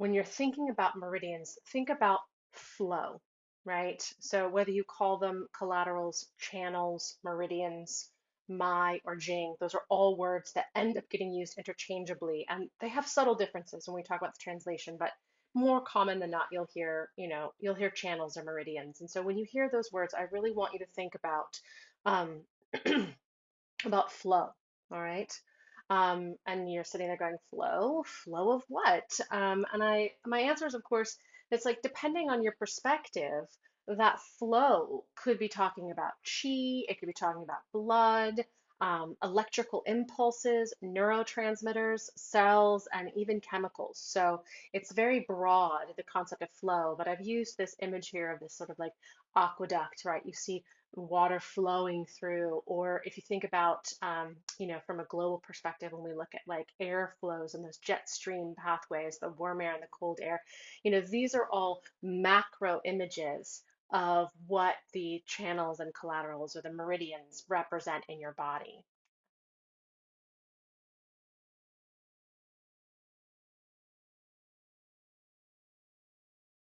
When you're thinking about meridians, think about flow, right? So whether you call them collaterals, channels, meridians, Mai, or Jing, those are all words that end up getting used interchangeably, and they have subtle differences when we talk about the translation, but more common than not, you'll hear channels or meridians. And so when you hear those words, I really want you to think um, about flow, all right? And you're sitting there going, flow? Flow of what? My answer is, of course, it's like depending on your perspective, that flow could be talking about chi, it could be talking about blood, electrical impulses, neurotransmitters, cells, and even chemicals. So it's very broad, the concept of flow, but I've used this image here of this sort of like aqueduct, right? You see water flowing through, or if you think about, from a global perspective, when we look at like air flows and those jet stream pathways, the warm air and the cold air, these are all macro images of what the channels and collaterals or the meridians represent in your body.